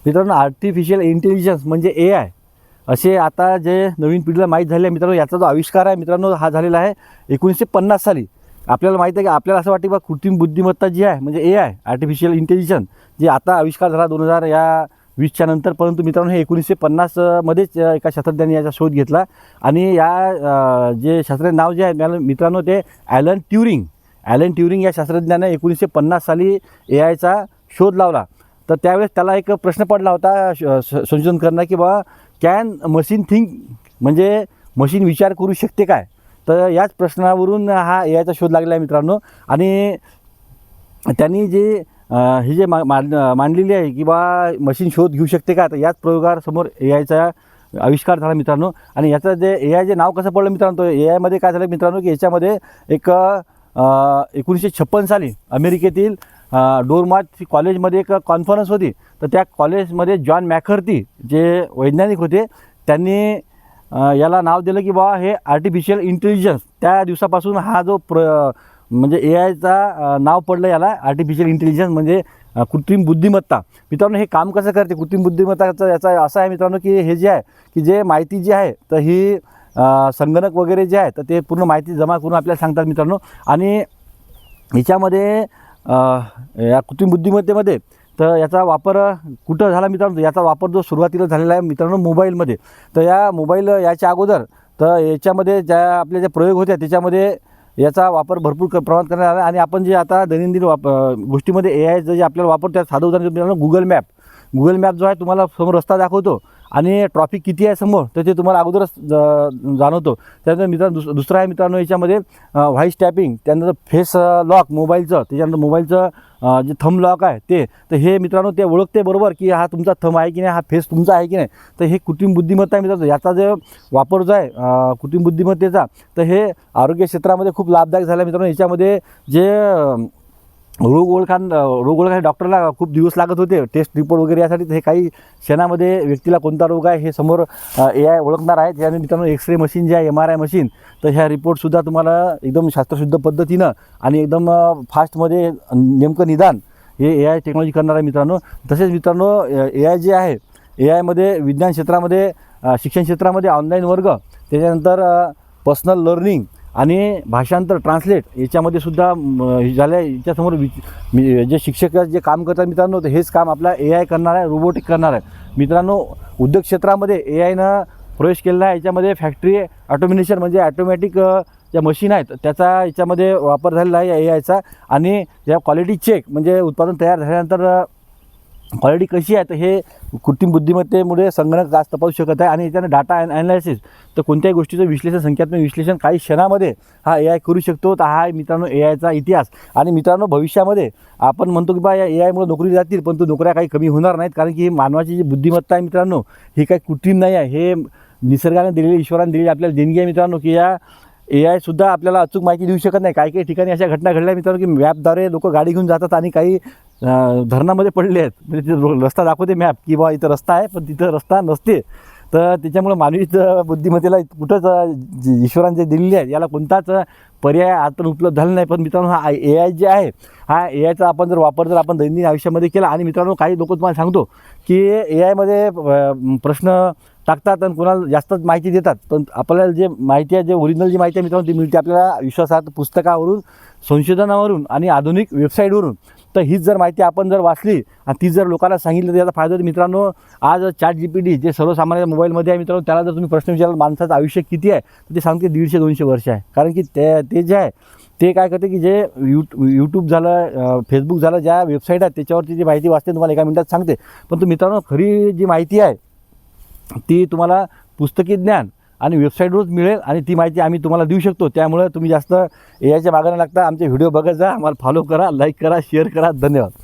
मित्रांनो, artificial intelligence म्हणजे AI असे आता जे नवीन पिढीला माहीत झाले आहे मित्रांनो, याचा जो आविष्कार आहे मित्रांनो हा झालेला आहे 1950 साली. आपल्याला माहीत आहे की आपल्याला असं वाटते की कृत्रिम बुद्धिमत्ता जी आहे म्हणजे AI आर्टिफिशियल इंटेलिजन्स जे आता आविष्कार झाला 2020च्या नंतर, परंतु मित्रांनो हे 1950 मध्येच एका शास्त्रज्ञाने याचा शोध घेतला. आणि या जे शास्त्रज्ञ नाव जे आहे मित्रांनो ते ॲलन ट्युरिंग या शास्त्रज्ञाने 1950 साली AIचा शोध लावला. तर त्यावेळेस त्याला एक प्रश्न पडला होता संशोधन करणं की बाबा कॅन मशीन थिंक म्हणजे मशीन विचार करू शकते काय. तर याच प्रश्नावरून हा AIचा शोध लागला आहे मित्रांनो. आणि त्यांनी जे ही जे मांडलेली आहे की बा मशीन शोध घेऊ शकते का, तर याच प्रयोगासमोर AIचा आविष्कार झाला मित्रांनो. आणि याचं जे AI जे नाव कसं पडलं मित्रांनो, AIमध्ये काय झालं मित्रांनो की याच्यामध्ये एक 1956 साली अमेरिकेतील डोरमाथ कॉलेजमध्ये एक कॉन्फरन्स होती. तर त्या कॉलेजमध्ये जॉन मॅकर्थी जे वैज्ञानिक होते त्यांनी याला नाव दिलं की बा हे आर्टिफिशियल इंटेलिजन्स. त्या दिवसापासून हा जो म्हणजे AIचा नाव पडलं याला आर्टिफिशियल इंटेलिजन्स म्हणजे कृत्रिम बुद्धिमत्ता. मित्रांनो हे काम कसं करते कृत्रिम बुद्धिमत्ताचं, याचा असं आहे मित्रांनो की हे जे आहे की जे माहिती जी आहे तर ही संगणक वगैरे जे आहे तर ते पूर्ण माहिती जमा करून आपल्याला सांगतात मित्रांनो. आणि याच्यामध्ये या कृत्रिम बुद्धिमत्तेमध्ये तर याचा वापर कुठं झाला मित्रांनो, याचा वापर जो सुरुवातीला झालेला आहे मित्रांनो मोबाईलमध्ये. तर या मोबाईल याच्या अगोदर तर याच्यामध्ये ज्या आपल्या ज्या प्रयोग होत्या त्याच्यामध्ये याचा वापर भरपूर प्रमाणात करण्यात आला. आणि आपण जे आता दैनंदिन गोष्टीमध्ये AI जे आपल्याला वापरतो साधं उदाहरण मित्रांनो गुगल मॅप जो आहे तुम्हाला समोर रस्ता दाखवतो आणि ट्रॉफिक किती आहे समोर तर ते तुम्हाला अगोदरच जाणवतो. त्यानंतर मित्रांनो दुसरं आहे मित्रांनो याच्यामध्ये व्हॉइस टॅपिंग, त्यानंतर फेस लॉक मोबाईलचं, त्याच्यानंतर मोबाईलचं जे थंब लॉक आहे ते. तर हे मित्रांनो ते ओळखते बरोबर की हा तुमचा थंब आहे की नाही, हा फेस तुमचा आहे की नाही. तर हे कृत्रिम बुद्धिमत्ता आहे मित्रांनो. याचा जो वापर जो आहे कृत्रिम बुद्धिमत्तेचा तर हे आरोग्य क्षेत्रामध्ये खूप लाभदायक झाला मित्रांनो. याच्यामध्ये जे रोग ओळखायला डॉक्टरला खूप दिवस लागत होते टेस्ट रिपोर्ट वगैरे यासाठी, तर हे काही क्षणामध्ये व्यक्तीला कोणता रोग आहे हे समोर AI ओळखणार आहे. त्याने मित्रांनो एक्सरे मशीन जे आहे MRI मशीन, तर ह्या रिपोर्टसुद्धा तुम्हाला एकदम शास्त्रशुद्ध पद्धतीनं आणि एकदम फास्टमध्ये नेमकं निदान हे AI टेक्नॉलॉजी करणार आहे मित्रांनो. तसेच मित्रांनो AI जे आहे AIमध्ये विज्ञान क्षेत्रामध्ये शिक्षण क्षेत्रामध्ये ऑनलाईन वर्ग, त्याच्यानंतर पर्सनल लर्निंग आणि भाषांतर ट्रान्सलेट याच्यामध्ये सुद्धा झाल्या. याच्यासमोर जे शिक्षक जे काम करतात मित्रांनो तर हेच काम आपला AI करणार आहे, रोबोटिक करणार आहे मित्रांनो. उद्योग क्षेत्रामध्ये AIनं प्रवेश केलेला आहे. याच्यामध्ये फॅक्टरी ऑटोमेशन म्हणजे ॲटोमॅटिक ज्या मशीन आहेत त्याचा याच्यामध्ये वापर झालेला आहे AIचा. आणि ज्या क्वालिटी चेक म्हणजे उत्पादन तयार झाल्यानंतर क्वालिटी कशी आहे तर हे कृत्रिम बुद्धिमत्तेमुळे संगणक आज तपासू शकत आहे. आणि याच्याने डाटा ॲनालिसिस तर कोणत्याही गोष्टीचं विश्लेषण, संख्यात्मक विश्लेषण काही क्षणामध्ये हा AI करू शकतो. तर हा मित्रांनो AIचा इतिहास. आणि मित्रांनो भविष्यामध्ये आपण म्हणतो की बा या AIमुळे नोकरी जातील, पण तो नोकऱ्या काही कमी होणार नाहीत. कारण की मानवाची जी बुद्धिमत्ता आहे मित्रांनो ही काही कृत्रिम नाही आहे, हे निसर्गाने दिलेली, ईश्वराने दिलेली आपल्याला देणगी आहे मित्रांनो. की या AIसुद्धा आपल्याला अचूक माहिती देऊ शकत नाही. काही ठिकाणी अशा घटना घडल्या मित्रांनो की मॅपद्वारे लोक गाडी घेऊन जातात आणि काही धरणामध्ये पडले आहेत. म्हणजे तिथे रस्ता दाखवते मॅप की बा इथं रस्ता आहे पण तिथं रस्ता नसते. तर त्याच्यामुळे मानवी बुद्धिमत्तेला कुठंच ईश्वराने जे दिलेली आहे याला कोणताच पर्याय आता उपलब्ध झाला नाही. पण मित्रांनो हा AI जे आहे हा AIचा आपण जर वापर जर आपण दैनंदिन आयुष्यामध्ये केला. आणि मित्रांनो काही लोक तुम्हाला सांगतो की AIमध्ये प्रश्न टाकतात आणि कोणाला जास्तच माहिती देतात, पण आपल्याला जे माहिती आहे जे ओरिजिनल जी माहिती आहे मित्रांनो ती मिळते आपल्याला विश्वासार्ह पुस्तकावरून, संशोधनावरून आणि आधुनिक वेबसाईटवरून. तर हीच जर माहिती आपण जर वाचली आणि ती जर लोकांना सांगितलं तर याचा फायदा होतो मित्रांनो. आज ChatGPT जे सर्वसामान्य मोबाईलमध्ये आहे मित्रांनो त्याला जर तुम्ही प्रश्न विचारला माणसाचं आयुष्य किती आहे तर ते सांगते 150-200 वर्ष आहे. कारण की ते जे आहे ते काय करते की जे यूट्यूब झालं, फेसबुक झालं, ज्या वेबसाईट आहेत त्याच्यावरती जी माहिती वाचते तुम्हाला एका मिनिटात सांगते. पण मित्रांनो खरी जी माहिती आहे ती तुम्हाला पुस्तकी ज्ञान आणि वेबसाईटवरच मिळेल आणि ती माहिती आम्ही तुम्हाला देऊ शकतो. त्यामुळे तुम्ही जास्त AIच्या मागे न लागता आमचे व्हिडिओ बघत जा, आम्हाला फॉलो करा, लाईक करा, शेअर करा. धन्यवाद.